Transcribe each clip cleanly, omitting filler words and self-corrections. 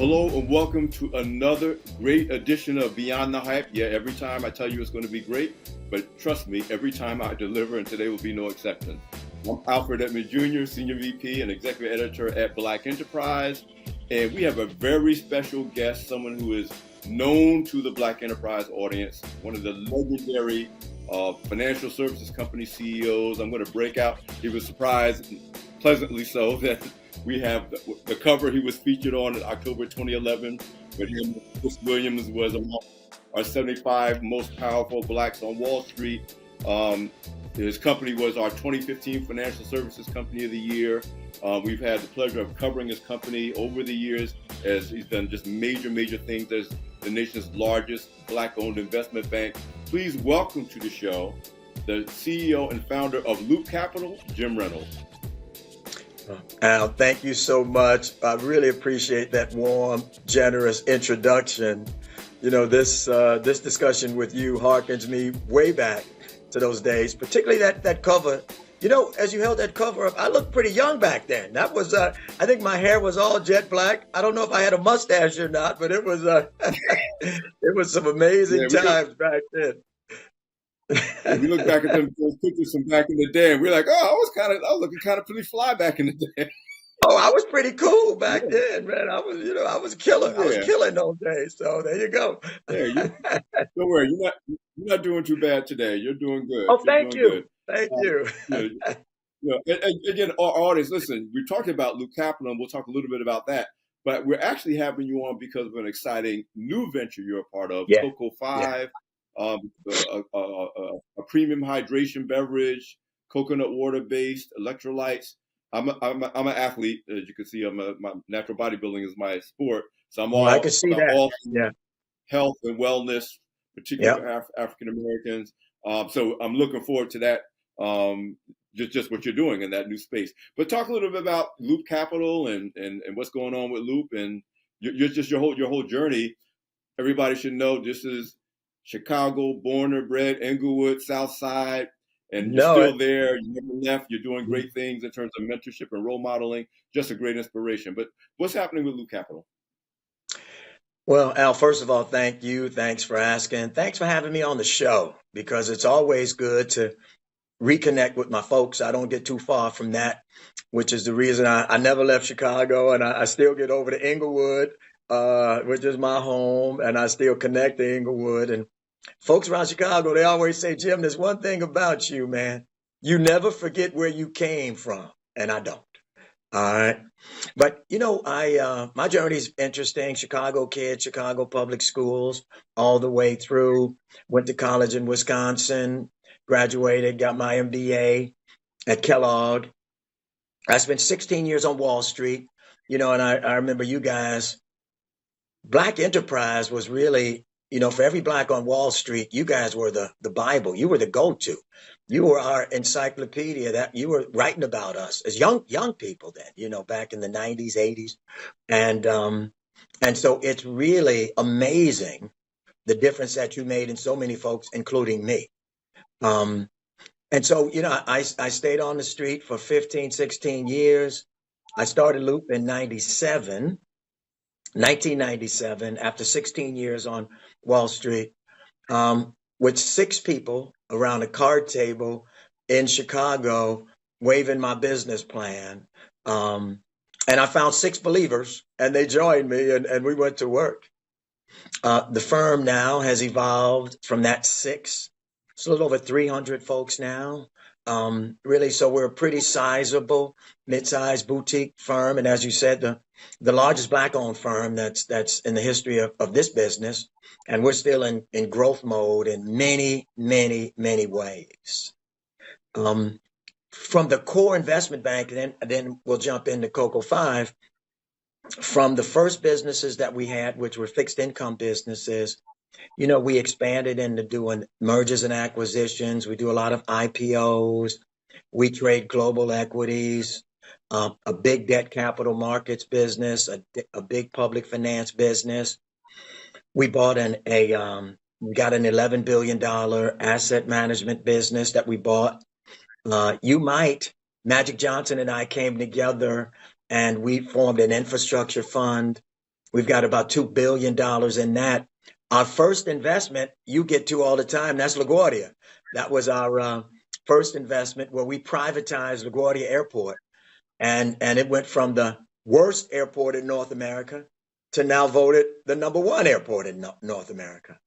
Hello and welcome to another great edition of Beyond the Hype. Yeah, every time I tell you it's going to be great, but trust me, every time I deliver, and today will be no exception. I'm Alfred Edmond Jr., Senior VP and Executive Editor at Black Enterprise, and we have a very special guest, someone who is known to the Black Enterprise audience, one of the legendary financial services company CEOs. I'm going to break out. He was surprised, pleasantly so, that we have the cover he was featured on in October 2011, with him. Chris Williams was among our 75 most powerful blacks on Wall Street. His company was our 2015 Financial Services Company of the Year. We've had the pleasure of covering his company over the years as he's done just major things as the nation's largest black-owned investment bank. Please welcome to the show the CEO and founder of Loop Capital, Jim Reynolds. Al, thank you so much. I really appreciate that warm, generous introduction. You know, this discussion with you harkens me way back to those days, particularly that cover. You know, as you held that cover up, I looked pretty young back then. That was, I think my hair was all jet black. I don't know if I had a mustache or not, but it was, it was some amazing times back then. We look back at those pictures from back in the day, and we're like, "Oh, I was looking kind of pretty fly back in the day." Oh, I was pretty cool back then, man. I was a killer. I was killing those days. So there you go. Don't worry, you're not doing too bad today. You're doing good. Oh, thank you. Thank you. Again, our audience, listen, we're talking about Loop Capital, and we'll talk a little bit about that. But we're actually having you on because of an exciting new venture you're a part of, Cocoa 5. A premium hydration beverage, coconut water based electrolytes. I'm an athlete, as you can see. My natural bodybuilding is my sport, so I'm all I can see that. All health and wellness, particularly for African Americans. So I'm looking forward to that. Just what you're doing in that new space. But talk a little bit about Loop Capital and what's going on with Loop and your whole journey. Everybody should know this is Chicago, born or bred, Englewood, South Side, and you're still there. You never left. You're doing great things in terms of mentorship and role modeling. Just a great inspiration. But what's happening with Loop Capital? Well, Al, first of all, thank you. Thanks for asking. Thanks for having me on the show, because it's always good to reconnect with my folks. I don't get too far from that, which is the reason I never left Chicago, and I still get over to Englewood, which is my home, and I still connect to Englewood. And folks around Chicago, they always say, Jim, there's one thing about you, man. You never forget where you came from, and I don't. All right. But, you know, my journey is interesting. Chicago kid, Chicago public schools, all the way through. Went to college in Wisconsin, graduated, got my MBA at Kellogg. I spent 16 years on Wall Street, you know, and I remember you guys. Black Enterprise was really, you know, for every black on Wall Street, you guys were the Bible. You were the go-to. You were our encyclopedia. That you were writing about us as young people then, you know, back in the 90s, 80s. And so it's really amazing the difference that you made in so many folks, including me. And so, you know, I stayed on the street for 15, 16 years. I started Loop in 1997, after 16 years on Wall Street, with 6 people around a card table in Chicago waving my business plan. And I found 6 believers, and they joined me, and we went to work. The firm now has evolved from that 6. It's a little over 300 folks now. Really, so we're a pretty sizable, mid-sized boutique firm. And as you said, the largest black-owned firm that's in the history of this business. And we're still in growth mode in many ways. From the core investment bank, and then we'll jump into Cocoa 5. From the first businesses that we had, which were fixed income businesses, you know, we expanded into doing mergers and acquisitions. We do a lot of IPOs. We trade global equities, a big debt capital markets business, a big public finance business. We bought we got an $11 billion asset management business that we bought. Magic Johnson and I came together and we formed an infrastructure fund We've got about $2 billion in that. Our first investment you get to all the time, that's LaGuardia. That was our first investment where we privatized LaGuardia Airport. And it went from the worst airport in North America to now voted the number one airport in North America.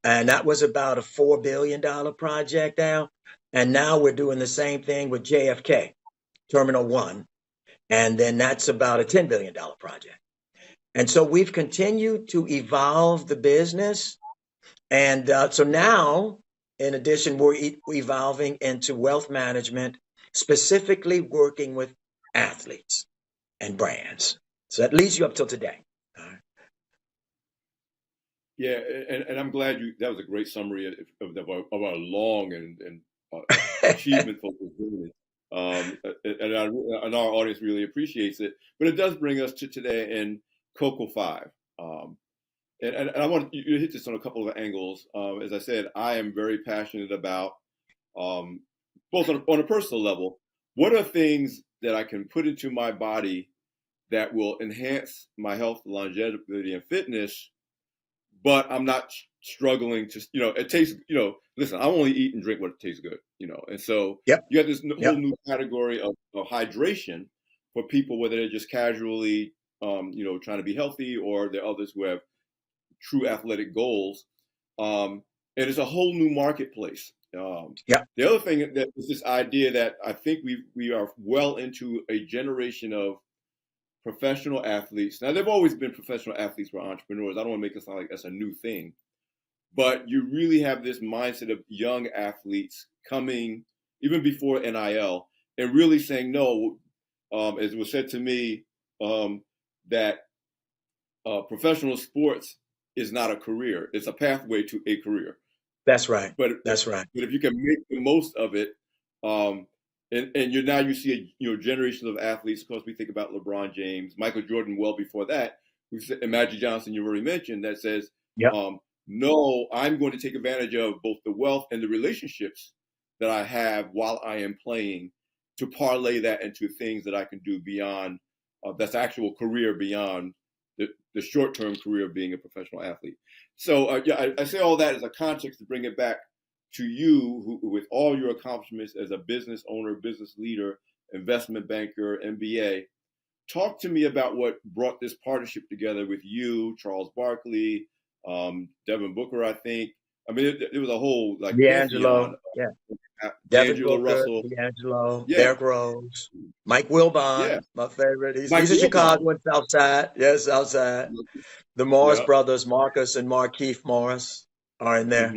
And that was about a $4 billion project now. And now we're doing the same thing with JFK, Terminal 1. And then that's about a $10 billion project. And so we've continued to evolve the business. And so now, in addition, we're evolving into wealth management, specifically working with athletes and brands. So that leads you up till today. Yeah, and I'm glad that was a great summary of our long and achievement focused journey. And our audience really appreciates it. But it does bring us to today in Cocoa 5. And I want you to hit this on a couple of angles. As I said, I am very passionate about, both on a personal level, what are things that I can put into my body that will enhance my health, longevity, and fitness, but I'm not struggling to, it tastes, listen, I only eat and drink what tastes good, and so Yep. you have this whole new category of hydration for people, whether they're just casually, trying to be healthy, or there are others who have true athletic goals. And it's a whole new marketplace. The other thing that is this idea that I think we are well into a generation of professional athletes. Now, they've always been professional athletes for entrepreneurs. I don't want to make it sound like that's a new thing, but you really have this mindset of young athletes coming even before NIL and really saying no. As was said to me, that professional sports is not a career; it's a pathway to a career. That's right. But that's right. But if you can make the most of it, and you see a generation of athletes. Of course, we think about LeBron James, Michael Jordan, well before that, and Magic Johnson. You already mentioned that says, no, I'm going to take advantage of both the wealth and the relationships that I have while I am playing to parlay that into things that I can do beyond that's actual career beyond the short-term career of being a professional athlete. So I say all that as a context to bring it back to you, who, with all your accomplishments as a business owner, business leader, investment banker, MBA. Talk to me about what brought this partnership together with you, Charles Barkley, Devin Booker, I think. I mean, it was a whole D'Angelo, Devin D'Angelo Booker, Russell, Derrick Rose, Mike Wilbon, my favorite. He's a Chicago and Southside. Yes, Southside. The Morris brothers, Marcus and Markeith Morris, are in there.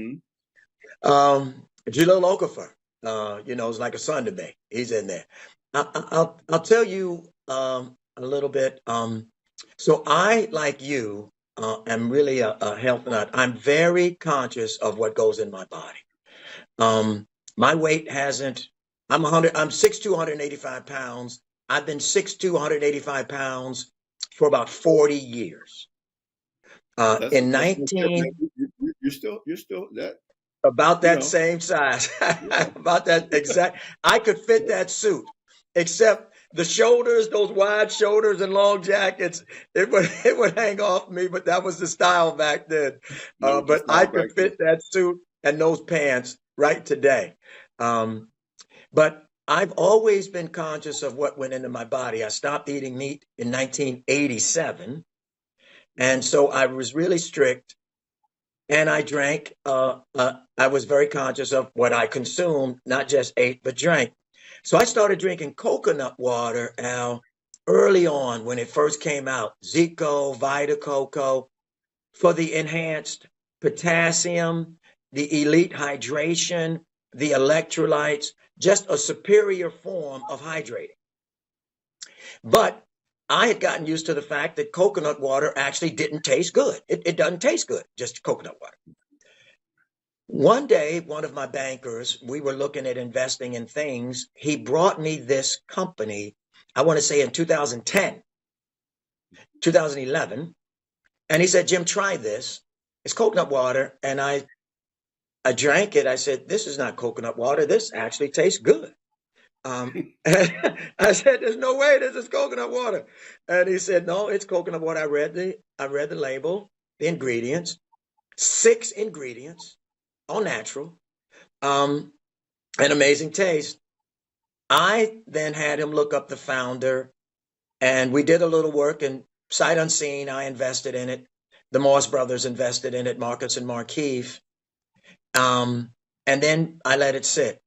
Jalil Okafor, is like a son to me. He's in there. I'll tell you a little bit. So I, like you, am really a health nut. I'm very conscious of what goes in my body. My weight hasn't. I'm 6'2", 185 pounds. I've been 6'2", 185 pounds for about 40 years. In 19, you're still that. About that same size, about that exact. I could fit that suit, except the shoulders, those wide shoulders and long jackets. It would hang off me, but that was the style back then. But I could fit that suit and those pants right today. But I've always been conscious of what went into my body. I stopped eating meat in 1987, and so I was really strict. And I drank. I was very conscious of what I consumed, not just ate, but drank. So I started drinking coconut water, Al, early on when it first came out. Zico, Vita Coco, for the enhanced potassium, the elite hydration, the electrolytes, just a superior form of hydrating. But I had gotten used to the fact that coconut water actually didn't taste good. It doesn't taste good, just coconut water. One day, one of my bankers, we were looking at investing in things. He brought me this company, I want to say in 2010, 2011. And he said, Jim, try this. It's coconut water. And I drank it. I said, this is not coconut water. This actually tastes good. I said, "There's no way this is coconut water." And he said, "No, it's coconut water." I read the label, the ingredients, 6 ingredients, all natural, um, an amazing taste. I then had him look up the founder, and we did a little work, and sight unseen, I invested in it. The Moss brothers invested in it, Marcus and Markeith. And then I let it sit.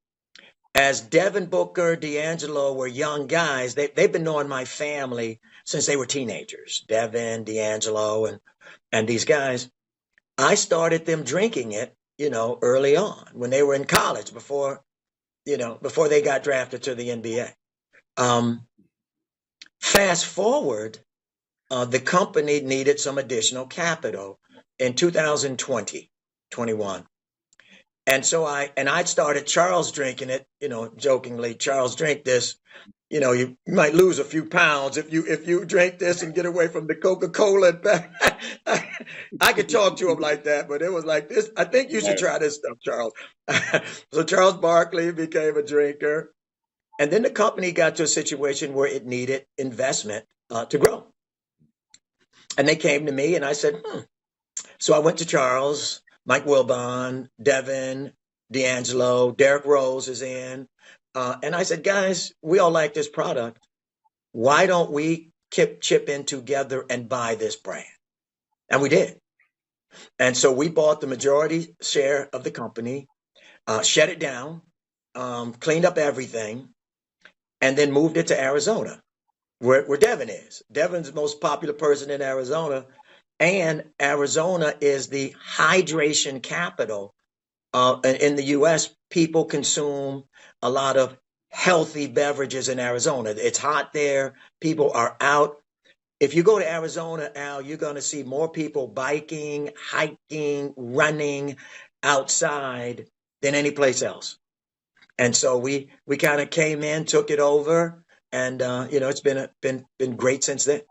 As Devin Booker, D'Angelo were young guys, they've been knowing my family since they were teenagers. Devin, D'Angelo, and these guys. I started them drinking it, early on when they were in college before they got drafted to the NBA. Um, Fast forward, the company needed some additional capital in 2020, 21. And so I'd started Charles drinking it, jokingly, Charles, drink this. You might lose a few pounds if you drink this and get away from the Coca-Cola. I could talk to him like that, but it was like this. I think you should try this stuff, Charles. So Charles Barkley became a drinker. And then the company got to a situation where it needed investment to grow. And they came to me and I said, So I went to Charles, Mike Wilbon, Devin, D'Angelo, Derrick Rose is in. And I said, guys, we all like this product. Why don't we chip in together and buy this brand? And we did. And so we bought the majority share of the company, shut it down, cleaned up everything, and then moved it to Arizona, where Devin is. Devin's the most popular person in Arizona. And Arizona is the hydration capital. In the U.S., people consume a lot of healthy beverages in Arizona. It's hot there. People are out. If you go to Arizona, Al, you're going to see more people biking, hiking, running outside than any place else. And so we kind of came in, took it over, and it's been great since then.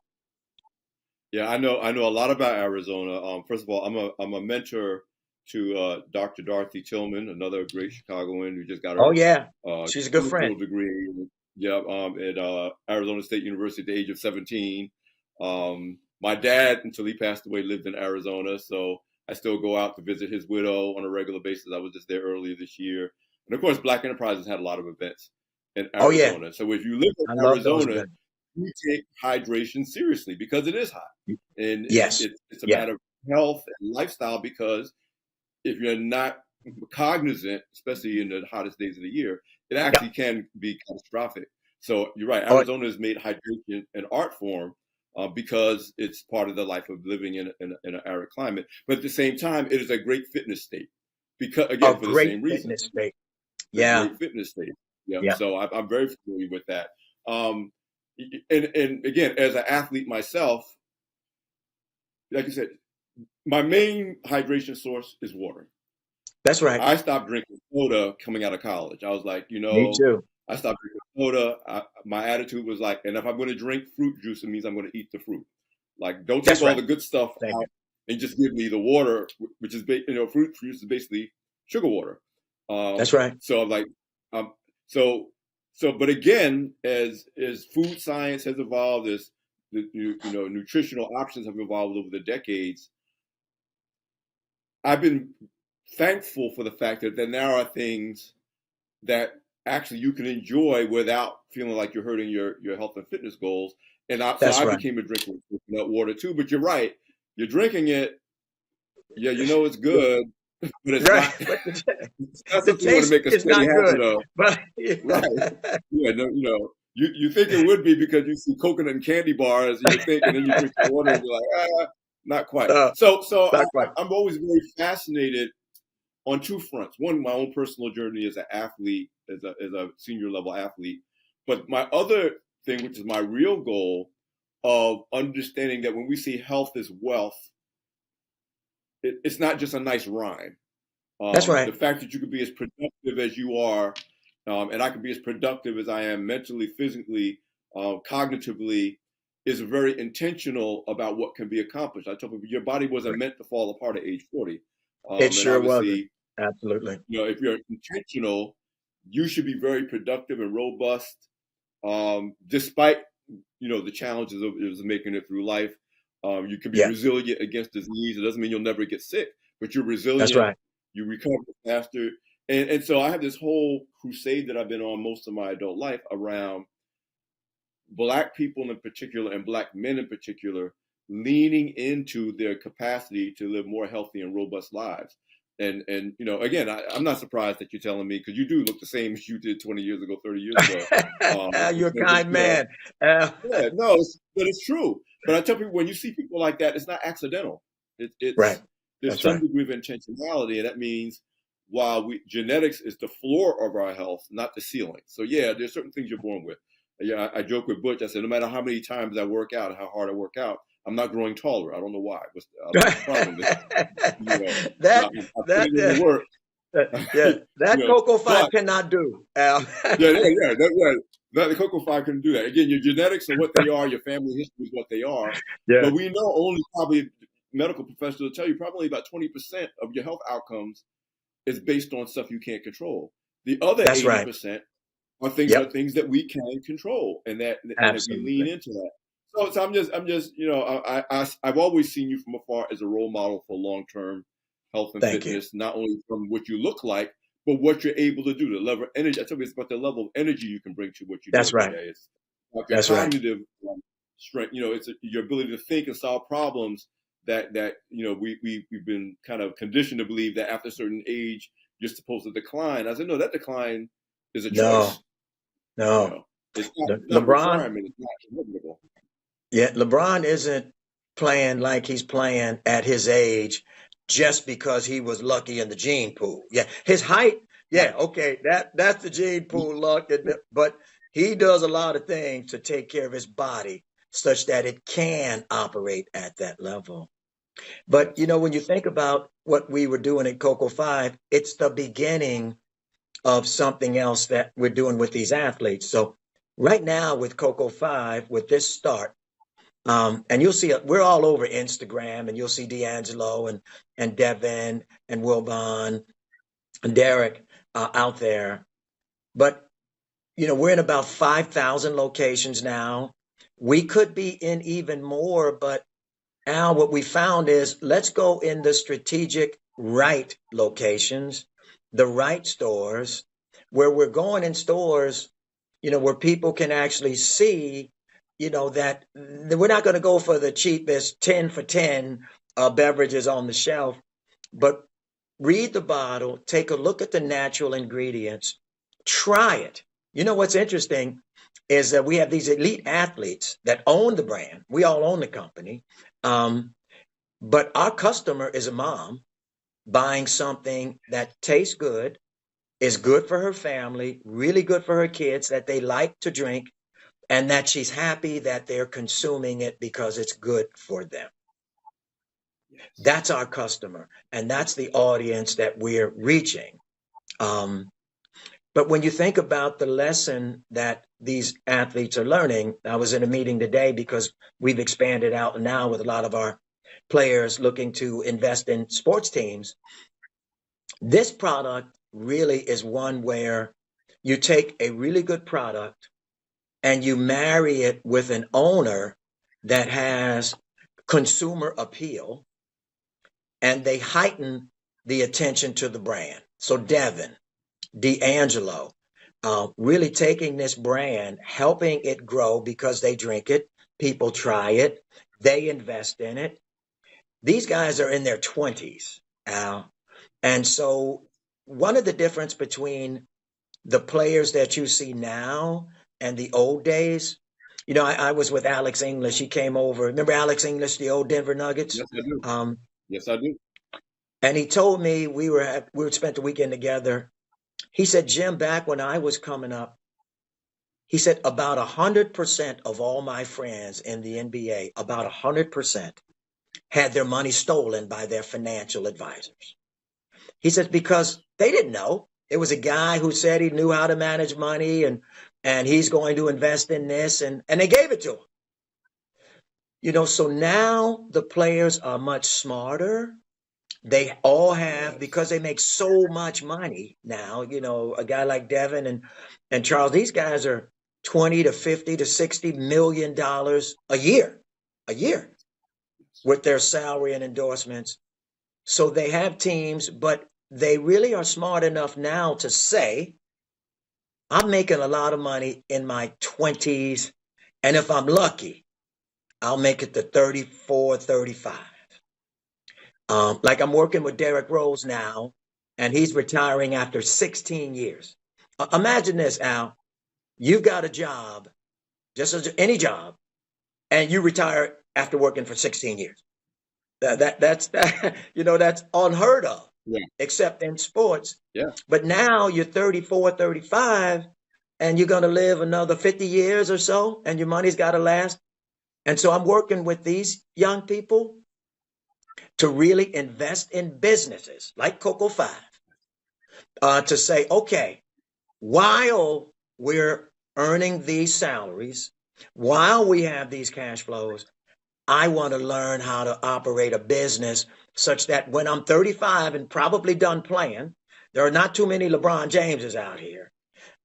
Yeah, I know a lot about Arizona. First of all, I'm a mentor to Dr. Dorothy Tillman, another great Chicagoan who just got Oh her yeah, she's a good doctoral friend. degree. Yeah, at Arizona State University at the age of 17. My dad, until he passed away, lived in Arizona, so I still go out to visit his widow on a regular basis. I was just there earlier this year, and of course, Black Enterprise has had a lot of events in Oh yeah, Arizona. So if you live I in love those Arizona, events. you take hydration seriously because it is hot, and Yes, it's a yeah, matter of health and lifestyle. Because if you're not cognizant, especially in the hottest days of the year, it yeah. actually can be catastrophic. So you're right. Oh, Arizona has made hydration an art form because it's part of the life of living in an arid climate. But at the same time, it is a great fitness state because, a again, for the great same reason, fitness state. it's a Yeah, great fitness state. Yeah. yeah. So I'm very familiar with that. Um, and again, as an athlete myself, like I said, my main hydration source is water. That's right. I stopped drinking soda coming out of college. I was like, Me too. I stopped drinking soda. My attitude was like, and if I'm going to drink fruit juice, it means I'm going to eat the fruit. Like, don't take That's all right. the good stuff Thank you. out and just give me the water, which is, fruit juice is basically sugar water. That's right. So I'm like, um, so, but again, as food science has evolved, as nutritional options have evolved over the decades, I've been thankful for the fact that there now are things that actually you can enjoy without feeling like you're hurting your health and fitness goals. And so That's I right. became a drinker of coconut water too. But you're right, you're drinking it. Yeah, it's good, but it's Right. not. But It's not the something you want to taste make a is steady not habit good. of. But Right. Yeah. No. You think it would be because you see coconut and candy bars, and you think, and then you drink the water, and you're like, not quite. uh, So not quite. I'm always very fascinated on two fronts. One, my own personal journey as an athlete, as a senior level athlete. But my other thing, which is my real goal of understanding that when we say health is wealth, it's not just a nice rhyme. That's The right. fact that you can be as productive as you are, and I can be as productive as I am mentally, physically, cognitively, is very intentional about what can be accomplished. I tell people your body wasn't meant to fall apart at age 40. It And sure wasn't. obviously, Absolutely. if you're intentional, you should be very productive and robust, despite the challenges of making it through life. You can be Yeah, resilient against disease. It doesn't mean you'll never get sick, but you're that's resilient. right. You recover faster. And so I have this whole crusade that I've been on most of my adult life around Black people in particular and Black men in particular leaning into their capacity to live more healthy and robust lives. And again, I'm not surprised that you're telling me, because you do look the same as you did 20 years ago, 30 years ago. You're a But, kind man. Uh, yeah, no, but it's true. But I tell people, when you see people like that, it's not accidental. right. There's That's some right. degree of intentionality, and that means while genetics is the floor of our health, not the ceiling. So yeah, there's certain things you're born with. Yeah, I joke with Butch. I said, no matter how many times I work out, how hard I work out, I'm not growing taller. I don't know why. I don't know what the problem is. that I put that it in the work. yeah, that Cocoa Five But cannot do. Al. the Cocoa Five couldn't do that. Again, your genetics are what they are. Your family history is what they are. Yeah, But we know only probably medical professionals will tell you probably about 20% of your health outcomes is based on stuff you can't control. The other that's right. 80% are things Yep, that we can control, and if we lean absolutely. into that. So I'm just I've always seen you from afar as a role model for long term health and Thank you. fitness, not only from what you look like, but what you're able to do, the level of energy. I tell you, it's about the level of energy you can bring to what you do That's every right. day. It's like your That's right. cognitive strength. It's your ability to think and solve problems that we've been kind of conditioned to believe that after a certain age you're supposed to decline. I said, no, that decline is a No, choice. You no. know, it's not a LeBron, requirement. It's not inevitable. yeah, LeBron isn't playing like he's playing at his age just because he was lucky in the gene pool. Yeah, his height, yeah, Right. okay, that's the gene pool luck, but he does a lot of things to take care of his body such that it can operate at that level. But Yes. when you think about what we were doing at Coco Five, it's the beginning of something else that we're doing with these athletes. So right now with Coco Five, with this start, and you'll see we're all over Instagram, and you'll see D'Angelo and Devin and Wilbon and Derrick out there. But we're in about 5,000 locations now. We could be in even more, but Al, what we found is let's go in the strategic right locations, the right stores, where we're going in stores, where people can actually see, that we're not going to go for the cheapest 10 for 10 beverages on the shelf, but read the bottle, take a look at the natural ingredients, try it. What's interesting is that we have these elite athletes that own the brand. We all own the company. Um, but our customer is a mom buying something that tastes good, is good for her family, really good for her kids, that they like to drink, and that she's happy that they're consuming it because it's good for them. Yes. That's our customer, and that's the audience that we're reaching. Um, but when you think about the lesson that these athletes are learning, I was in a meeting today because we've expanded out now with a lot of our players looking to invest in sports teams. This product really is one where you take a really good product and you marry it with an owner that has consumer appeal, and they heighten the attention to the brand. So Devin, D'Angelo, really taking this brand, helping it grow because they drink it, people try it, they invest in it. These guys are in their 20s, Al. And so one of the difference between the players that you see now and the old days, I was with Alex English. He came over. Remember Alex English, the old Denver Nuggets? Yes, I do. Um, Yes, I do. and he told me we spent the weekend together. He said, Jim, back when I was coming up, he said about 100% of all my friends in the NBA, about 100% had their money stolen by their financial advisors. He says, because they didn't know. It was a guy who said he knew how to manage money and he's going to invest in this, and they gave it to him. So now the players are much smarter. They all have, Yes. because they make so much money now. A guy like Devin and Charles, these guys are 20 to 50 to $60 million a year with their salary and endorsements. So they have teams, but they really are smart enough now to say, I'm making a lot of money in my 20s. And if I'm lucky, I'll make it to 34, 35. Like I'm working with Derrick Rose now, and he's retiring after 16 years. Imagine this, Al. You've got a job, just as any job, and you retire after working for 16 years. That's unheard of, Yeah. except in sports. Yeah. But now you're 34, 35, and you're going to live another 50 years or so, and your money's got to last. And so I'm working with these young people to really invest in businesses like Coco 5, to say, okay, while we're earning these salaries, while we have these cash flows, I want to learn how to operate a business such that when I'm 35 and probably done playing, there are not too many LeBron Jameses out here.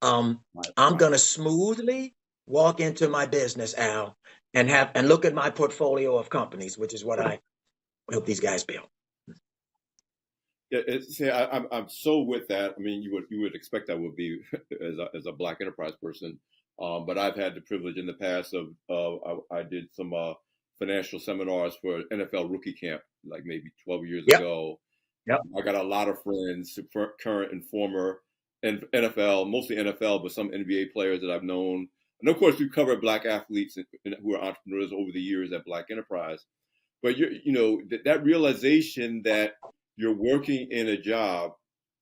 I'm going to smoothly walk into my business, Al, and look at my portfolio of companies, which is what I help these guys build. Yeah, I'm so with that. I mean, you would expect I would be as a Black enterprise person, but I've had the privilege in the past of I did some financial seminars for NFL rookie camp, like maybe 12 years Yep. ago. Yep. I got a lot of friends, current and former, and NFL, mostly NFL, but some NBA players that I've known. And of course, we've covered Black athletes who are entrepreneurs over the years at Black Enterprise. But that realization that you're working in a job,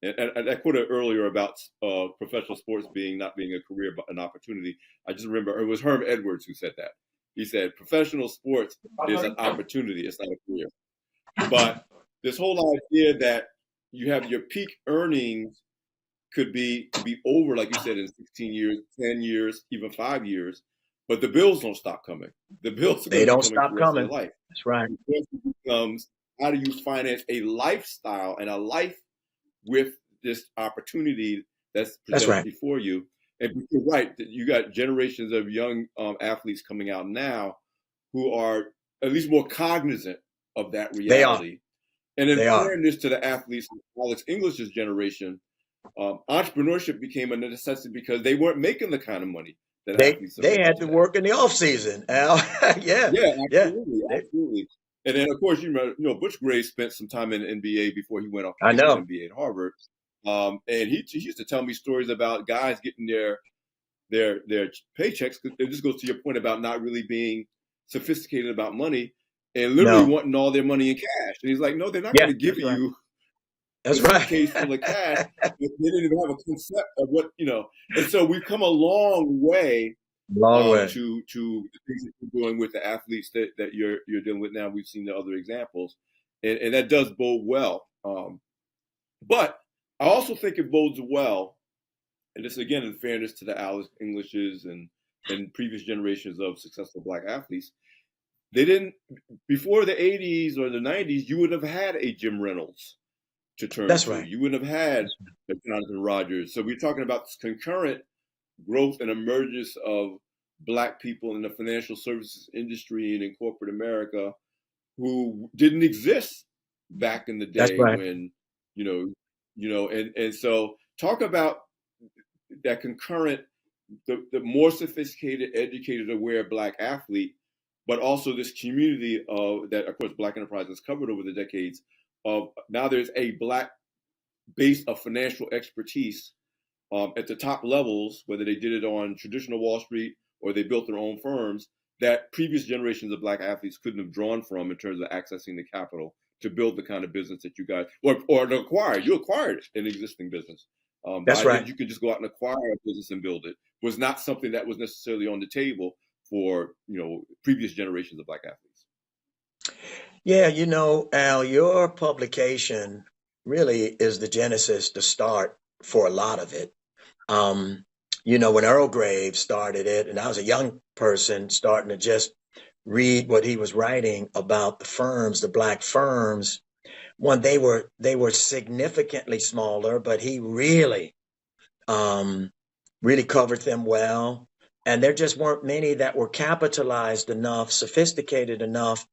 and I quoted earlier about professional sports not being a career but an opportunity. I just remember it was Herm Edwards who said that. He said professional sports is an opportunity, it's not a career. But this whole idea that you have your peak earnings could be over, like you said, in 16 years, 10 years, even 5 years, but the bills don't stop coming. The bills are They going don't to be coming stop for the rest of coming. your life. That's right. The question becomes, how do you finance a lifestyle and a life with this opportunity that's presented right. before you? And you're right, you got generations of young athletes coming out now who are at least more cognizant of that reality. And in fairness to the athletes of Alex English's generation, entrepreneurship became a necessity because they weren't making the kind of money that athletes are making. They had to work in the off season, Al. Yeah, absolutely. And then, of course, Butch Graves spent some time in the NBA before he went off to get his MBA at Harvard. And he used to tell me stories about guys getting their paychecks. This goes to your point about not really being sophisticated about money and literally wanting all their money in cash. And he's like, no, they're not going to give you a suitcase full of cash. They didn't even have a concept of what, And so we've come a long way. To the things that you're doing with the athletes that you're dealing with now. We've seen the other examples, and that does bode well. But I also think it bodes well, and this again in fairness to the Alex Englishes and previous generations of successful Black athletes. They didn't, before the 80s or the 90s, you would have had a Jim Reynolds to turn to. Right. You wouldn't have had a Jonathan Rogers. So we're talking about this concurrent growth and emergence of Black people in the financial services industry and in corporate America who didn't exist back in the day when, and so talk about that concurrent, the more sophisticated, educated, aware Black athlete, but also this community that, of course, Black Enterprise has covered over the decades of now there's a Black base of financial expertise at the top levels, whether they did it on traditional Wall Street or they built their own firms, that previous generations of Black athletes couldn't have drawn from in terms of accessing the capital to build the kind of business that you guys, or to acquire. You acquired an existing business. That's right. You could just go out and acquire a business and build it was not something that was necessarily on the table for, previous generations of Black athletes. Yeah, Al, your publication really is the genesis, the start for a lot of it. When Earl Graves started it, and I was a young person starting to just read what he was writing about the firms, the Black firms, when they were significantly smaller, but he um, really covered them well. And there just weren't many that were capitalized enough, sophisticated enough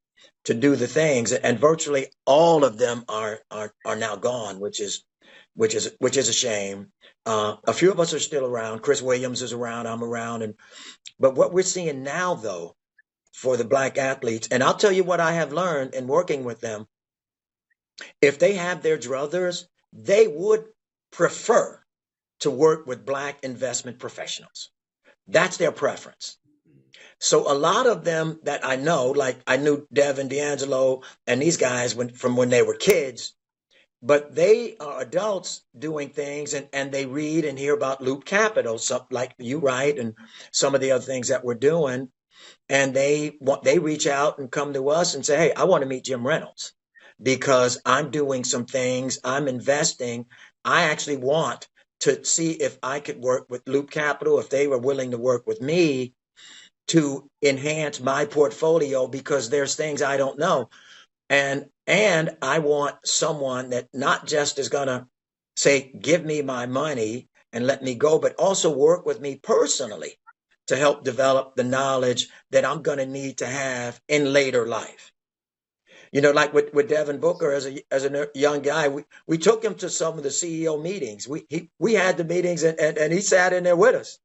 to do the things. And virtually all of them are now gone, which is a shame. A few of us are still around. Chris Williams is around. I'm around. But what we're seeing now, though, for the Black athletes, and I'll tell you what I have learned in working with them. If they have their druthers, they would prefer to work with Black investment professionals. That's their preference. So a lot of them that I know, like I knew Devin, D'Angelo, and these guys from when they were kids, but they are adults doing things, and they read and hear about Loop Capital, like you write, and some of the other things that we're doing. And they reach out and come to us and say, hey, I want to meet Jim Reynolds because I'm doing some things, I'm investing. I actually want to see if I could work with Loop Capital, if they were willing to work with me to enhance my portfolio because there's things I don't know. And I want someone that not just is going to say, give me my money and let me go, but also work with me personally to help develop the knowledge that I'm going to need to have in later life. Like with Devin Booker as a young guy, we took him to some of the CEO meetings. We had the meetings, and he sat in there with us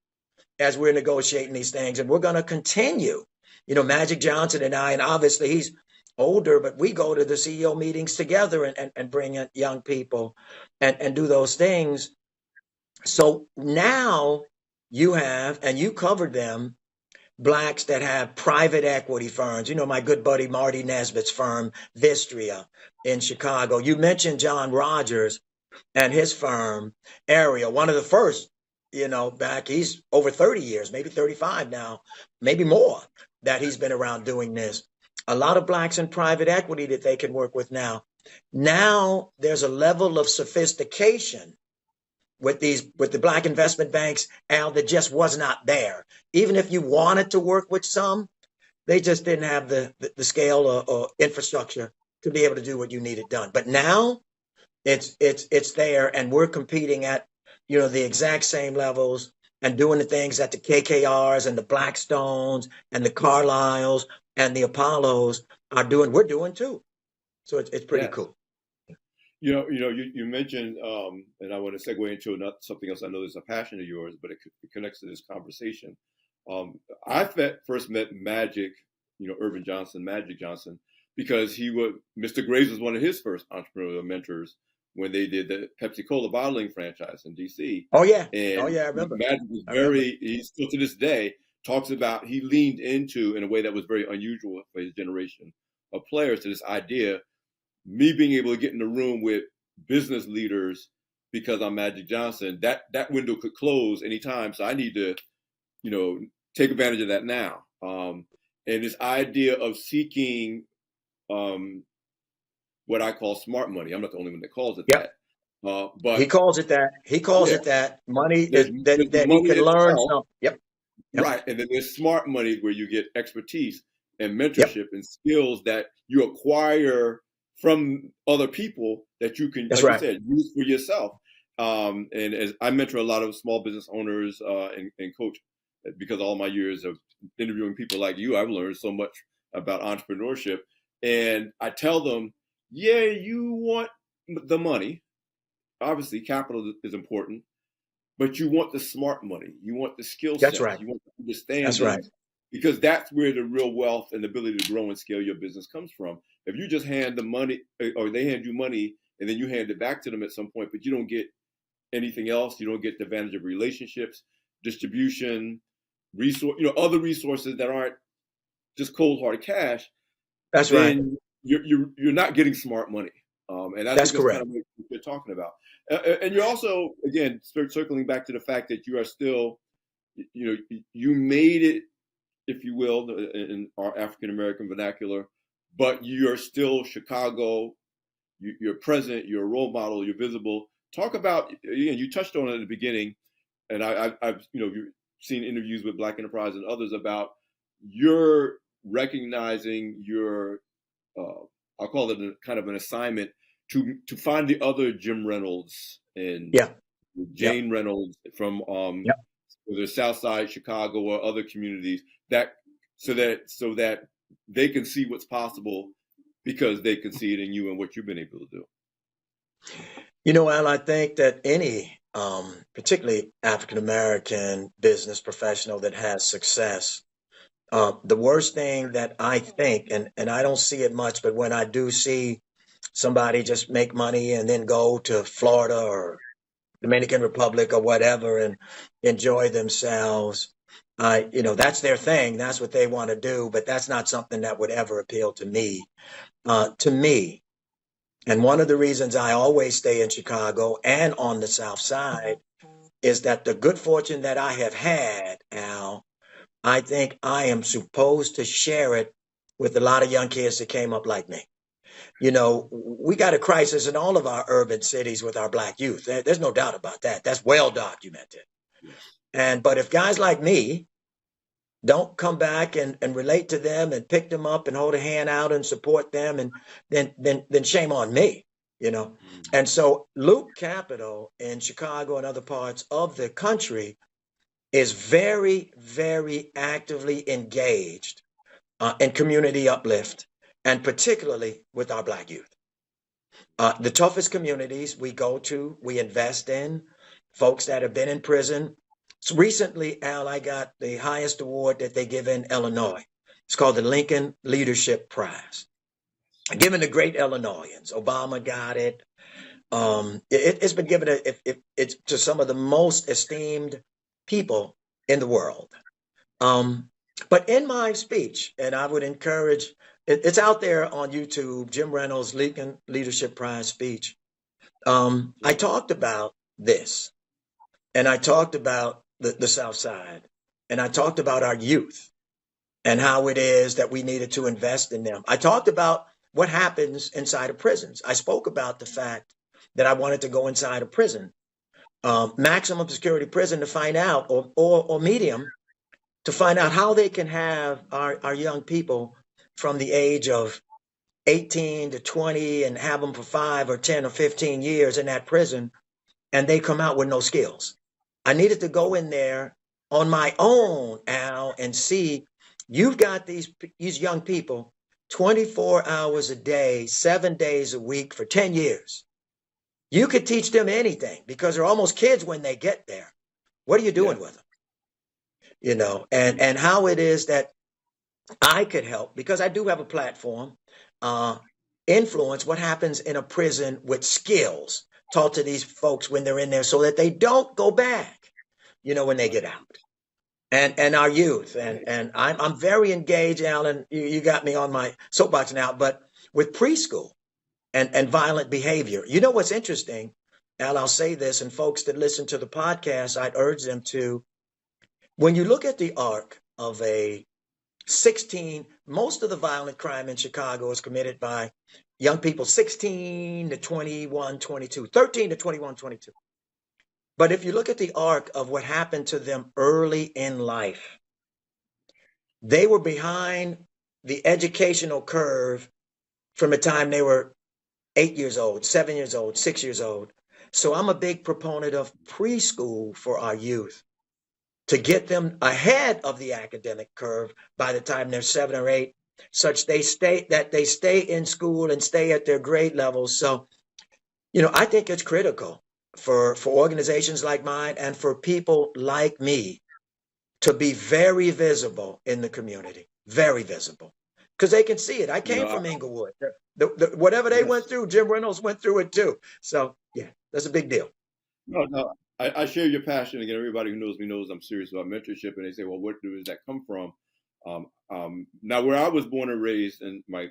as we're negotiating these things. And we're going to continue. Magic Johnson and I, and obviously he's older, but we go to the CEO meetings together and bring in young people and do those things. So now you have, and you covered them, Blacks that have private equity firms. My good buddy Marty Nesbitt's firm, Vistria in Chicago. You mentioned John Rogers and his firm, Ariel, one of the first, back, he's over 30 years, maybe 35 now, maybe more, that he's been around doing this. A lot of Blacks in private equity that they can work with now. Now there's a level of sophistication with the Black investment banks, Al, that just was not there. Even if you wanted to work with some, they just didn't have the scale or infrastructure to be able to do what you needed done. But now it's there, and we're competing at the exact same levels and doing the things that the KKRs and the Blackstones and the Carlyles and the Apollos are doing. We're doing too. So it's pretty Yes. cool. You mentioned, and I want to segue into something else. I know there's a passion of yours, but it connects to this conversation. I first met Magic, Magic Johnson, because Mr. Graves was one of his first entrepreneurial mentors when they did the Pepsi Cola bottling franchise in DC. Oh yeah, And I remember. Magic was he still to this day talks about, he leaned into, in a way that was very unusual for his generation of players, to this idea, me being able to get in the room with business leaders because I'm Magic Johnson, that window could close anytime. So I need to, take advantage of that now. And this idea of seeking what I call smart money. I'm not the only one that calls it Yep. that. But he calls it that. He calls it that. Money that he can learn something. Yep. Right. And then there's smart money where you get expertise and mentorship and skills that you acquire from other people that you can, That's like right. you said, use for yourself. And as I mentor a lot of small business owners and coach, because all my years of interviewing people like you, I've learned so much about entrepreneurship. And I tell them, yeah, you want the money. Obviously, capital is important, but you want the smart money. You want the skill That's sets. right. You want the understanding. That's right. Because that's where the real wealth and the ability to grow and scale your business comes from. If you just hand the money, or they hand you money and then you hand it back to them at some point, but you don't get anything else, you don't get the advantage of relationships, distribution, other resources that aren't just cold hard cash. That's right. Then you're not getting smart money. And that's correct. Kind of what you're talking about. And you're also, again, circling back to the fact that you are still, you made it, if you will, in our African American vernacular, but you're still Chicago. You're present. You're a role model. You're visible. Talk about, again, you touched on it at the beginning, and I've you've seen interviews with Black Enterprise and others about your recognizing your I'll call it kind of an assignment to find the other Jim Reynolds and Yeah. Yep. Jane Reynolds from Yep. whether South Side Chicago or other communities, that so that they can see what's possible because they can see it in you and what you've been able to do. Al, I think that any, particularly African American business professional that has success, the worst thing that I think, and I don't see it much, but when I do see somebody just make money and then go to Florida or Dominican Republic or whatever and enjoy themselves, that's their thing. That's what they want to do, but that's not something that would ever appeal to me. To me, and one of the reasons I always stay in Chicago and on the South Side is that the good fortune that I have had, Al, I think I am supposed to share it with a lot of young kids that came up like me. We got a crisis in all of our urban cities with our Black youth. There's no doubt about that. That's well documented. But if guys like me don't come back and relate to them and pick them up and hold a hand out and support them, and then shame on me. And so Loop Capital in Chicago and other parts of the country is very, very actively engaged in community uplift, and particularly with our Black youth. The toughest communities we go to, we invest in, folks that have been in prison. So recently, Al, I got the highest award that they give in Illinois. It's called the Lincoln Leadership Prize, given to great Illinoisans. Obama got it. It's been given it's to some of the most esteemed people in the world. But in my speech, and I would encourage, it's out there on YouTube, Jim Reynolds' Lincoln Leadership Prize speech. I talked about this, and I talked about the South Side, and I talked about our youth and how it is that we needed to invest in them. I talked about what happens inside of prisons. I spoke about the fact that I wanted to go inside a prison, maximum security prison, to find out, or medium, to find out how they can have our young people from the age of 18 to 20 and have them for 5 or 10 or 15 years in that prison, and they come out with no skills. I needed to go in there on my own, Al, and see, you've got these young people 24 hours a day, 7 days a week for 10 years. You could teach them anything because they're almost kids when they get there. What are you doing with them? And how it is that I could help, because I do have a platform, influence what happens in a prison with skills taught to these folks when they're in there so that they don't go back, when they get out. And our youth. And I'm very engaged, Alan. You got me on my soapbox now, but with preschool and violent behavior. You know what's interesting, Al, I'll say this, and folks that listen to the podcast, I'd urge them to, when you look at the arc of a 16, most of the violent crime in Chicago is committed by young people 16 to 21, 22, 13 to 21, 22. But if you look at the arc of what happened to them early in life, they were behind the educational curve from the time they were 8 years old, 7 years old, 6 years old. So I'm a big proponent of preschool for our youth, to get them ahead of the academic curve by the time they're 7 or 8, such they stay in school and stay at their grade levels. So, I think it's critical for organizations like mine and for people like me to be very visible in the community, very visible, because they can see it. I came from Inglewood. Whatever they went through, Jim Reynolds went through it too. So, yeah, that's a big deal. No, I share your passion. Again, everybody who knows me knows I'm serious about mentorship, and they say, well, where does that come from? Now, where I was born and raised in my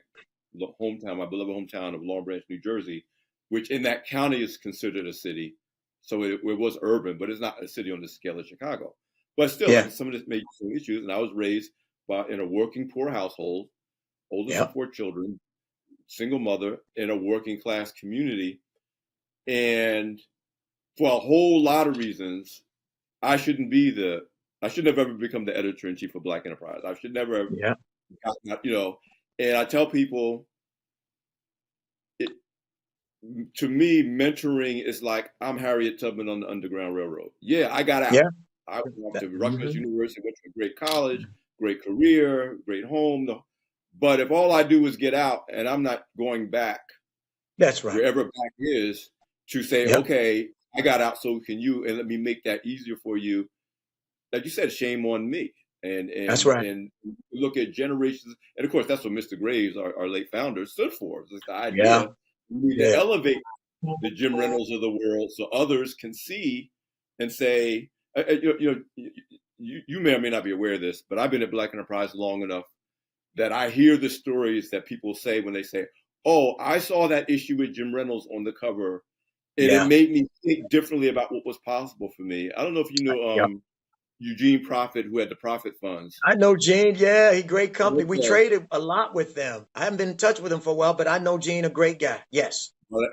hometown, my beloved hometown of Long Branch, New Jersey, which in that county is considered a city. So it was urban, but it's not a city on the scale of Chicago. But still, some of this made some issues. And I was raised in a working poor household, oldest of 4 children, single mother in a working class community. And for a whole lot of reasons, I should have ever become the editor-in-chief of Black Enterprise. I should never have gotten, and I tell people, to me, mentoring is like I'm Harriet Tubman on the Underground Railroad. Yeah, I got out. Yeah. I went off to Rutgers Mhm. University, went to a great college, great career, great home. But if all I do is get out and I'm not going back That's right. wherever back is to say, Yep. okay, I got out, so can you, and let me make that easier for you. Like you said, shame on me. And That's and right. and look at generations, and of course that's what Mr. Graves, our late founder, stood for. It's the Yeah. idea we need to Yeah. elevate the Jim Reynolds of the world so others can see and say, you may or may not be aware of this, but I've been at Black Enterprise long enough that I hear the stories that people say when they say, "Oh, I saw that issue with Jim Reynolds on the cover, and it Yeah. made me think differently about what was possible for me." I don't know if you know Yep. Eugene Profit, who had the Profit Funds. I know Gene. Yeah, he great company. We Okay. traded a lot with them. I haven't been in touch with him for a while, but I know Gene, a great guy. Yes. Well,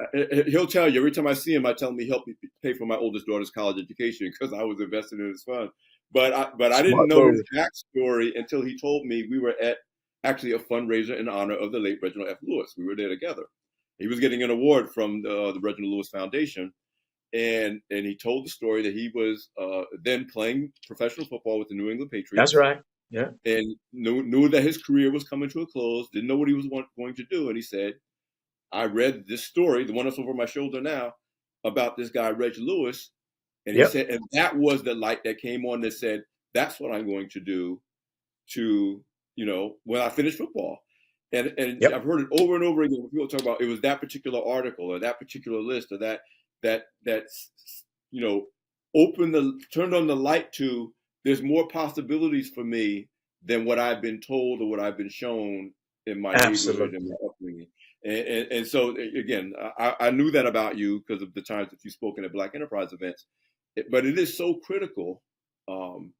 he'll tell you every time I see him, I tell him he helped me pay for my oldest daughter's college education because I was invested in his fund. But I didn't Smart know his move. backstory until he told me we were at actually a fundraiser in honor of the late Reginald F. Lewis. We were there together. He was getting an award from the Reginald Lewis Foundation, and he told the story that he was then playing professional football with the New England That's Patriots right. Yeah. and knew that his career was coming to a close. Didn't know what he was going to do, and he said, I read this story, the one that's over my shoulder now, about this guy, Reg Lewis. And he Yep. said, and that was the light that came on that said, that's what I'm going to do to, when I finish football. And Yep. I've heard it over and over again when people talk about it was that particular article or that particular list or that's, you know, turned on the light to there's more possibilities for me than what I've been told or what I've been shown in my neighborhood and Absolutely. my upbringing. And so again, I knew that about you because of the times that you've spoken at Black Enterprise events, but it is so critical. You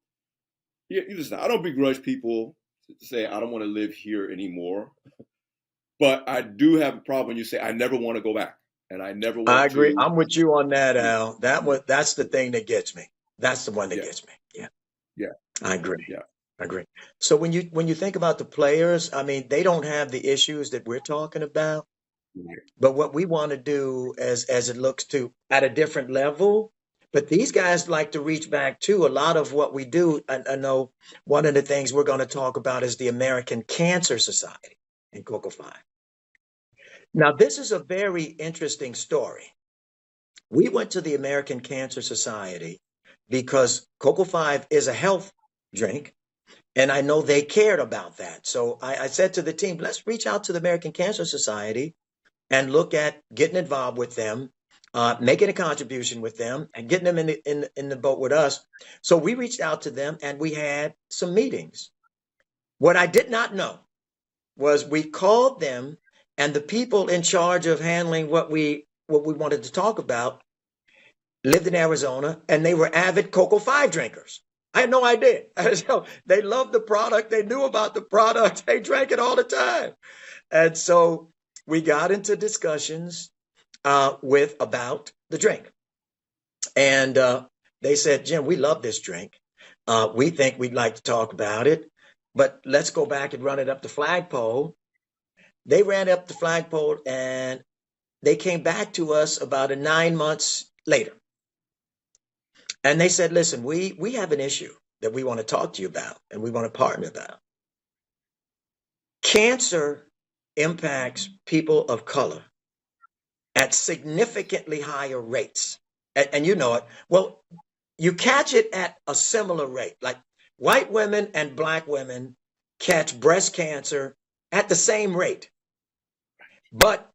listen, I don't begrudge people to say I don't want to live here anymore, but I do have a problem when you say I never want to go back and I never I want agree. to. I'm with you on that, Al. That's the thing that gets me. That's the one that Yeah, gets me. Yeah. yeah, I agree. yeah. I agree. So when you think about the players, I mean, they don't have the issues that we're talking about. Right. But what we want to do as it looks to at a different level, but these guys like to reach back to a lot of what we do. I know one of the things we're going to talk about is the American Cancer Society in Cocoa 5. Now, this is a very interesting story. We went to the American Cancer Society because Cocoa 5 is a health drink. And I know they cared about that. So I said to the team, let's reach out to the American Cancer Society and look at getting involved with them, making a contribution with them, and getting them in the boat with us. So we reached out to them and we had some meetings. What I did not know was we called them, and the people in charge of handling what we wanted to talk about lived in Arizona, and they were avid Cocoa 5 drinkers. I had no idea. So they loved the product. They knew about the product. They drank it all the time. And so we got into discussions about the drink. And they said, Jim, we love this drink. We think we'd like to talk about it, but let's go back and run it up the flagpole. They ran up the flagpole and they came back to us about 9 months later. And they said, listen, we have an issue that we want to talk to you about and we want to partner about. Cancer impacts people of color at significantly higher rates. And you know it. Well, you catch it at a similar rate. Like white women and black women catch breast cancer at the same rate. But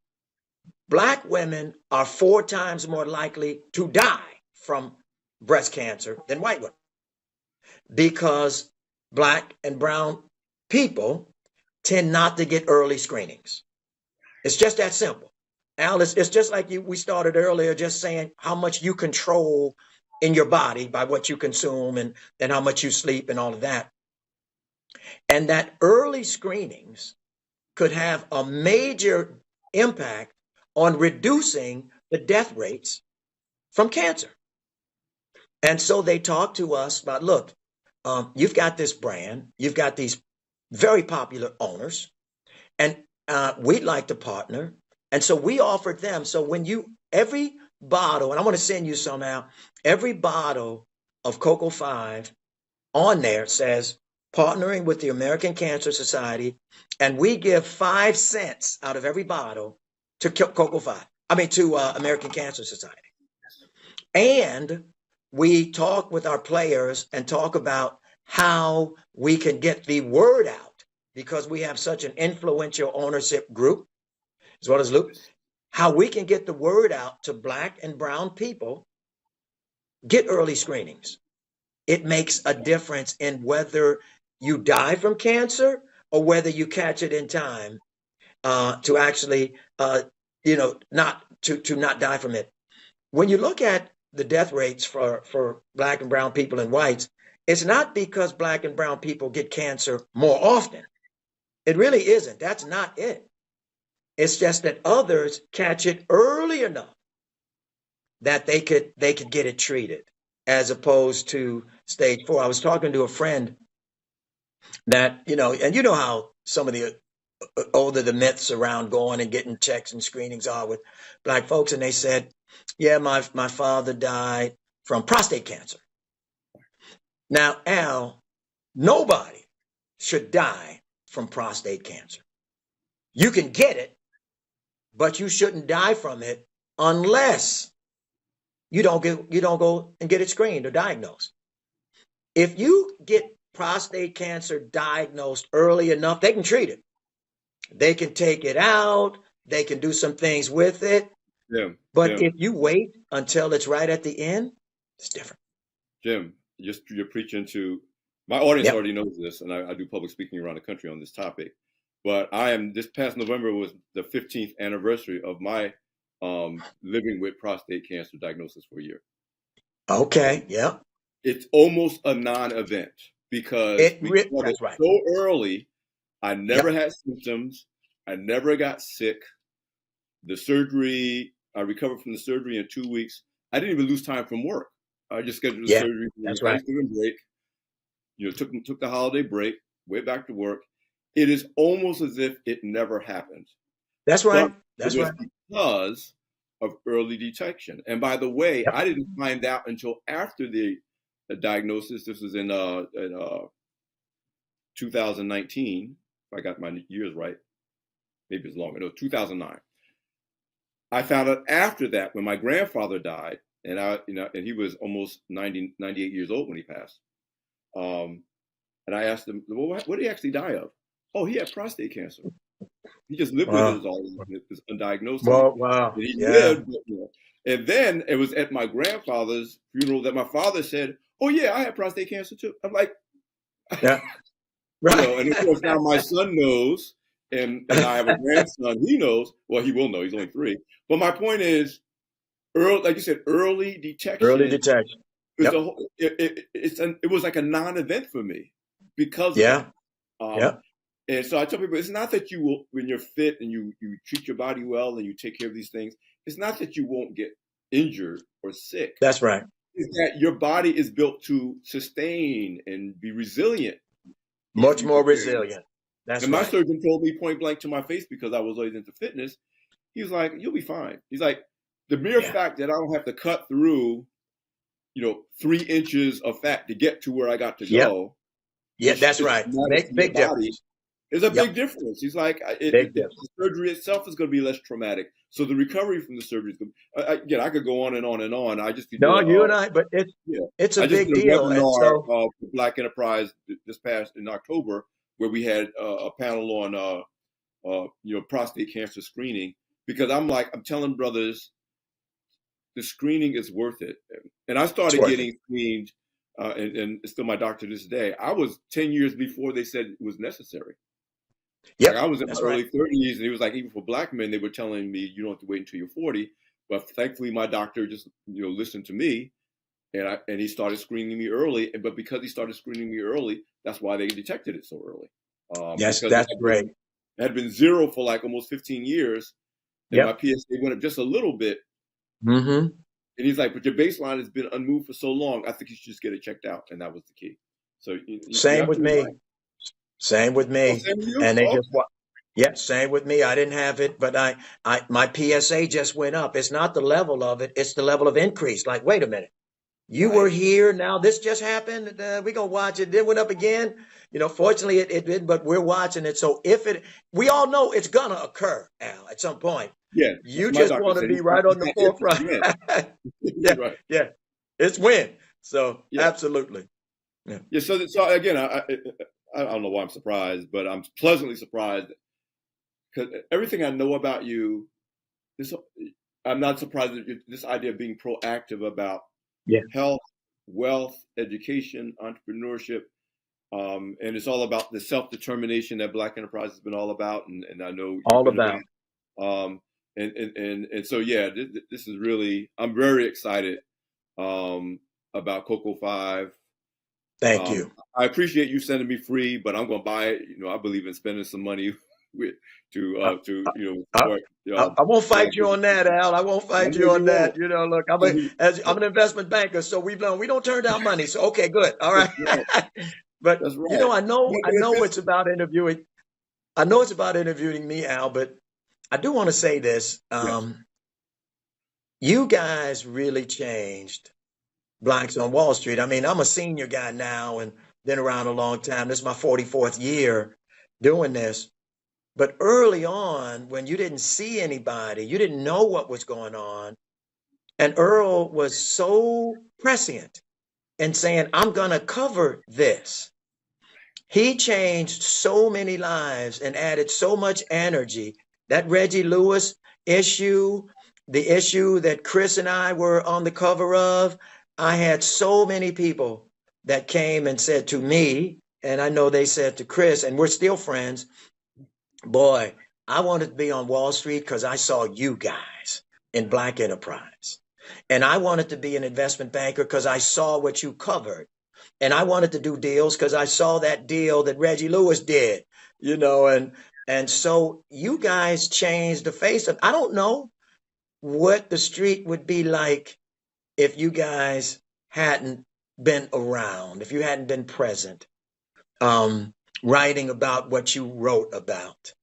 black women are 4 times more likely to die from breast cancer than white women because black and brown people tend not to get early screenings. It's just that simple. Alice, it's just like we started earlier, just saying how much you control in your body by what you consume and how much you sleep and all of that. And that early screenings could have a major impact on reducing the death rates from cancer. And so they talked to us about, look, you've got this brand, you've got these very popular owners, and we'd like to partner. And so we offered them. So every bottle, and I'm going to send you some out, every bottle of Cocoa 5 on there says partnering with the American Cancer Society, and we give 5 cents out of every bottle to Cocoa 5. To American Cancer Society. And we talk with our players and talk about how we can get the word out, because we have such an influential ownership group, as well as Luke, how we can get the word out to Black and brown people. Get early screenings. It makes a difference in whether you die from cancer or whether you catch it in time to actually, not die from it. When you look at the death rates for Black and brown people and whites, it's not because Black and brown people get cancer more often. It really isn't. That's not it. It's just that others catch it early enough that they could get it treated, as opposed to stage 4. I was talking to a friend that, and you know how some of the older the myths around going and getting checks and screenings are with Black folks. And they said, yeah, my father died from prostate cancer. Now, Al, nobody should die from prostate cancer. You can get it, but you shouldn't die from it unless you don't go and get it screened or diagnosed. If you get prostate cancer diagnosed early enough, they can treat it. They can take it out. They can do some things with it. But if you wait until it's right at the end, it's different. Jim, you're preaching to my audience. Already knows this, and I do public speaking around the country on this topic. But this past November was the 15th anniversary of my living with prostate cancer diagnosis for a year. Okay, yeah. It's almost a non-event because that's right. So early. I never had symptoms. I never got sick. The surgery, I recovered from the surgery in 2 weeks. I didn't even lose time from work. I just scheduled the surgery for the Thanksgiving break. Took the holiday break, went back to work. It is almost as if it never happened. That's right. That's right. Because of early detection. And by the way, I didn't find out until after the diagnosis. This was in 2019. If I got my years right. Maybe it's longer. No, 2009. I found out after that when my grandfather died, and and he was almost 98 years old when he passed. And I asked him, well, what did he actually die of? Oh, he had prostate cancer. He just lived with it all. It was undiagnosed. Wow. And he lived with it. And then it was at my grandfather's funeral that my father said, oh, yeah, I had prostate cancer too. I'm like, yeah. Right. And of course, now my son knows, and I have a grandson. He knows. Well, he will know. He's only 3. But my point is, like you said, early detection. Early detection. It was like a non-event for me because of that. And so I tell people, it's not that you will, when you're fit and you treat your body well and you take care of these things, it's not that you won't get injured or sick. That's right. It's that your body is built to sustain and be resilient. Much more resilient. And my surgeon told me point blank to my face, because I was always into fitness. He was like, you'll be fine. He's like, the mere fact that I don't have to cut through, 3 inches of fat to get to where I got to go. Yeah, that's right. Big difference. There's a big difference. He's like, the surgery itself is going to be less traumatic. So the recovery from the surgery is going to, again, I could go on and on and on. I just but it's a big deal. Webinar for Black Enterprise this past in October, where we had a panel on prostate cancer screening, because I'm telling brothers, the screening is worth it. And I started getting screened, and it's still my doctor to this day. I was 10 years before they said it was necessary. Yeah, I was in my early 30s, and he was like, even for Black men, they were telling me you don't have to wait until you're 40. But thankfully, my doctor just listened to me, and he started screening me early. But because he started screening me early, that's why they detected it so early. Yes, that's great. It had been 0 for like almost 15 years, and my PSA went up just a little bit. Mm-hmm. And he's like, but your baseline has been unmoved for so long, I think you should just get it checked out. And that was the key. So Same with me. Same with me. Same with you? And they Yeah, same with me. I didn't have it, but my PSA just went up. It's not the level of it; it's the level of increase. Like, wait a minute, you were Right. here, now this just happened. We're gonna watch it. Then went up again. Fortunately, it did, but we're watching it. So we all know it's gonna occur, Al, at some point. Yeah, that's You what my just doctor want to said. be right It's on the not if, it's forefront. when. Yeah, Right. yeah, it's when. So Yeah. absolutely. Yeah. Yeah. So again, I don't know why I'm surprised, but I'm pleasantly surprised because everything I know about you, this I'm not surprised that this idea of being proactive about Yeah. health, wealth, education, entrepreneurship, and it's all about the self-determination that Black Enterprise has been all about, and I know you've All been about. about. And so yeah, this is really I'm very excited um, about Coco Five. Thank you. I appreciate you sending me free, but I'm gonna buy it. I believe in spending some money with to I, support I won't fight Black you on that, businesses. Al. I won't I fight know you on you that. won't. Look, I'm an investment banker, so we've learned we don't turn down money. So okay, good, all right. That's right. But That's right. I But if know it's it's about interviewing. I know it's about interviewing me, Al. But I do want to say this. yes, You guys really changed Blacks on Wall Street. I mean, I'm a senior guy now and been around a long time. This is my 44th year doing this. But early on, when you didn't see anybody, you didn't know what was going on. And Earl was so prescient in saying, I'm going to cover this. He changed so many lives and added so much energy. That Reggie Lewis issue, the issue that Chris and I were on the cover of, I had so many people that came and said to me, and I know they said to Chris, and we're still friends, boy, I wanted to be on Wall Street because I saw you guys in Black Enterprise. And I wanted to be an investment banker because I saw what you covered. And I wanted to do deals because I saw that deal that Reggie Lewis did, and so you guys changed the face of. I don't know what the street would be like if you guys hadn't been around, if you hadn't been present, um, writing about what you wrote about.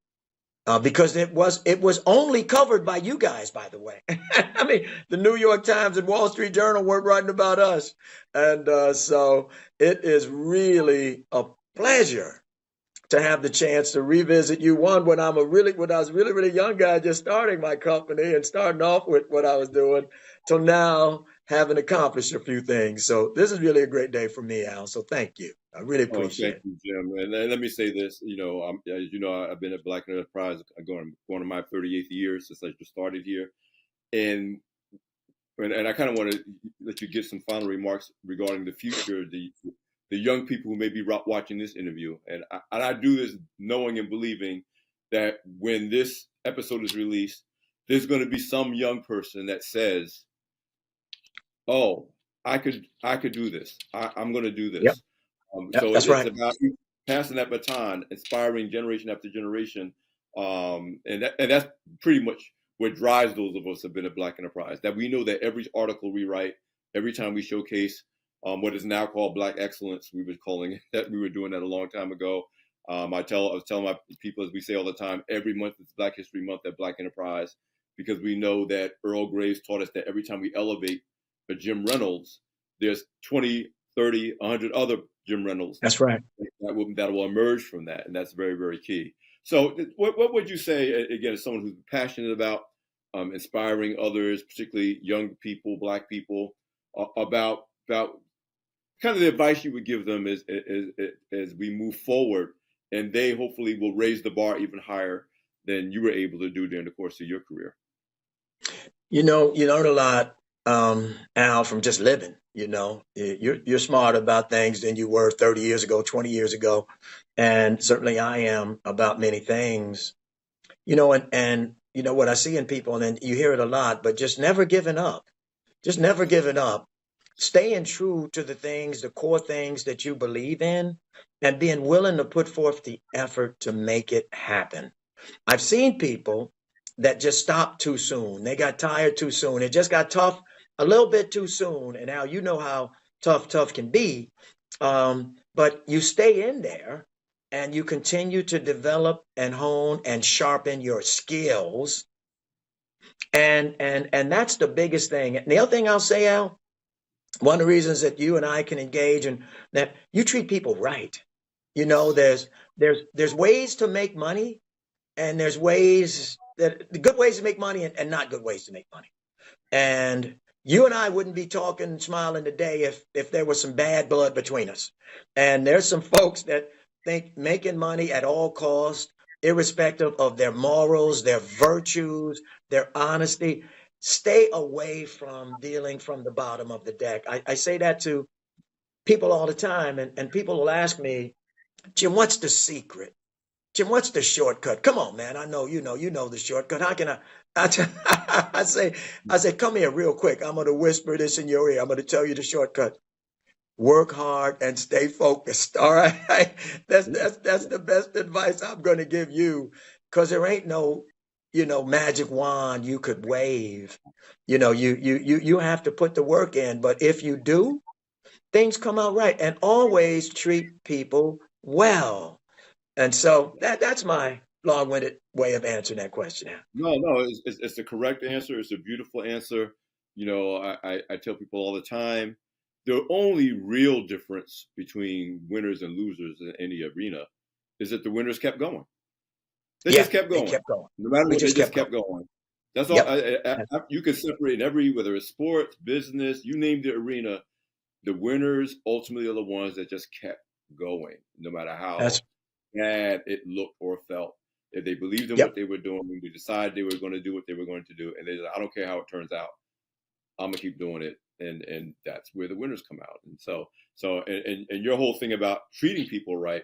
Because it was only covered by you guys, by the way. I mean, the New York Times and Wall Street Journal weren't writing about us, and so it is really a pleasure to have the chance to revisit you. One, when when I was really really young guy, just starting my company and starting off with what I was doing, till now having accomplished a few things. So this is really a great day for me, Al. So thank you. I really oh, appreciate thank it. you, Jim. And let me say this. As you know, I've been at Black Enterprise going to my 38th year since I just started here, and and I kind of want to let you give some final remarks regarding the future, the young people who may be watching this interview, and I do this knowing and believing that when this episode is released, there's going to be some young person that says, "Oh, I could do this. I'm going to do Yep, this." yep, So that's it's right. about passing that baton, inspiring generation after generation, and that's pretty much what drives those of us who have been at Black Enterprise. That we know that every article we write, every time we showcase what is now called Black Excellence, we were calling it that. We were doing that a long time ago. I was telling my people, as we say all the time, every month is Black History Month at Black Enterprise, because we know that Earl Graves taught us that every time we elevate a Jim Reynolds, there's 20, 30, 100 other Jim Reynolds That's right. that will emerge from that, and that's very very key. So, what would you say again as someone who's passionate about inspiring others, particularly young people, Black people, about kind of the advice you would give them as we move forward, and they hopefully will raise the bar even higher than you were able to do during the course of your career. You learn a lot, Al, from just living. You're smarter about things than you were 30 years ago, 20 years ago, and certainly I am about many things. And what I see in people, and then you hear it a lot, but just never giving up, just never giving up, staying true to the things, the core things that you believe in, and being willing to put forth the effort to make it happen. I've seen people that just stopped too soon. They got tired too soon. It just got tough a little bit too soon. And now you know how tough can be. But you stay in there and you continue to develop and hone and sharpen your skills. And that's the biggest thing. And the other thing I'll say, Al, one of the reasons that you and I can engage and that you treat people right. You know, there's ways to make money, and there's ways that the good ways to make money and not good ways to make money. And you and I wouldn't be talking and smiling today if there was some bad blood between us. And there's some folks that think making money at all costs, irrespective of their morals, their virtues, their honesty, stay away from dealing from the bottom of the deck. I say that to people all the time, and people will ask me, Jim, what's the secret? Jim, what's the shortcut? Come on, man. I know you know the shortcut. How can I say, come here real quick. I'm going to whisper this in your ear. I'm going to tell you the shortcut. Work hard and stay focused. All right. That's the best advice I'm going to give you, because there ain't no, magic wand you could wave. You have to put the work in. But if you do, things come out right. And always treat people well. And so that's my long-winded way of answering that question. No, it's the correct answer. It's a beautiful answer. I tell people all the time, the only real difference between winners and losers in any arena is that the winners kept going. They just kept going. They kept going. No matter what, they just kept going. That's all. Yep. You can separate in whether it's sports, business, you name the arena, the winners ultimately are the ones that just kept going, no matter how bad it looked or felt. If they believed in what they were doing, they decided they were going to do what they were going to do, and they said, I don't care how it turns out, I'm gonna keep doing it, and that's where the winners come out. And so your whole thing about treating people right,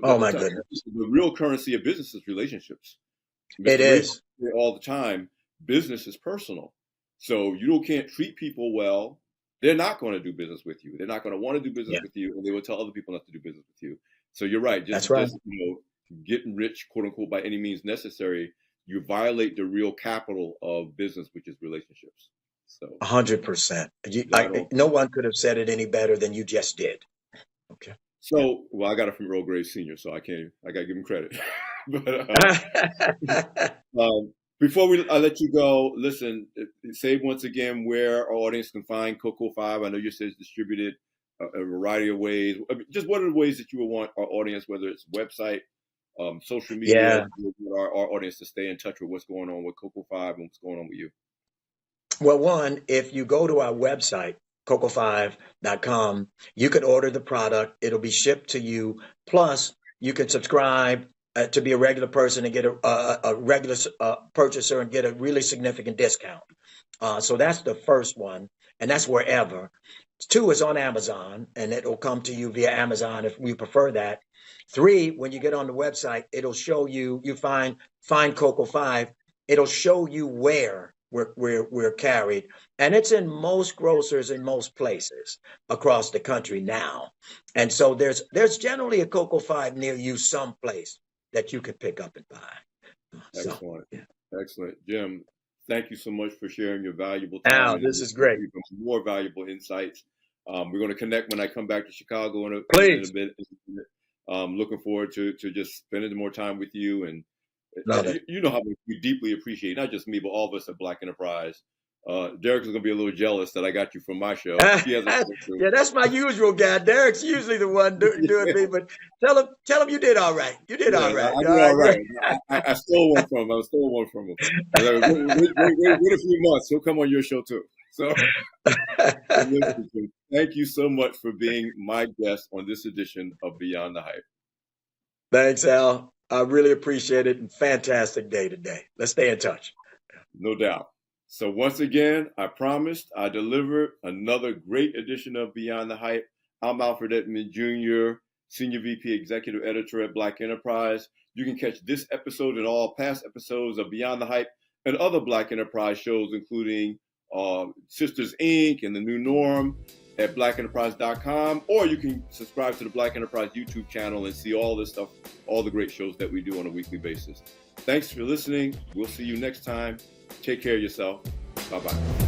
oh my goodness, the real currency of business is relationships. It is all the time. Business is personal, so you can't treat people well. They're not going to do business with you. They're not going to want to do business with you, and they will tell other people not to do business with you. So you're right. Just getting rich, quote unquote, by any means necessary, you violate the real capital of business, which is relationships. So 100%. No one could have said it any better than you just did. Okay. So, well, I got it from Earl Grey Sr., so I got to give him credit. But before I let you go, listen, say once again where our audience can find Cocoa 5. I know you said it's distributed a variety of ways. Just what are the ways that you would want our audience, whether it's website, social media, our audience to stay in touch with what's going on with Cocoa 5 and what's going on with you? Well, one, if you go to our website, cocoa5.com, you can order the product. It'll be shipped to you. Plus, you can subscribe to be a regular person and get a regular purchaser and get a really significant discount. So that's the first one, and that's wherever. 2 is on Amazon, and it'll come to you via Amazon if we prefer that. 3, when you get on the website, it'll show you find Cocoa 5. It'll show you where we're carried, and it's in most grocers in most places across the country now. And so there's generally a Cocoa 5 near you someplace that you could pick up and buy. Excellent. Excellent. Jim, thank you so much for sharing your valuable time. Al, this is great. More valuable insights. We're going to connect when I come back to Chicago in a bit. Looking forward to just spending more time with you. And you know how much we deeply appreciate, not just me, but all of us at Black Enterprise. Derrick's going to be a little jealous that I got you from my show. Yeah, that's my usual guy. Derrick's usually the one doing me, but tell him you did all right. You did all right. I did all right. I stole one from him. Wait a few months. He'll come on your show too. So thank you so much for being my guest on this edition of Beyond the Hype. Thanks, Al. I really appreciate it, and fantastic day today. Let's stay in touch. No doubt. So once again, I promised I delivered another great edition of Beyond the Hype. I'm Alfred Edmond Jr., Senior VP Executive Editor at Black Enterprise. You can catch this episode and all past episodes of Beyond the Hype and other Black Enterprise shows, including Sisters Inc. and The New Norm at blackenterprise.com, or you can subscribe to the Black Enterprise YouTube channel and see all this stuff, all the great shows that we do on a weekly basis. Thanks for listening. We'll see you next time. Take care of yourself. Bye-bye.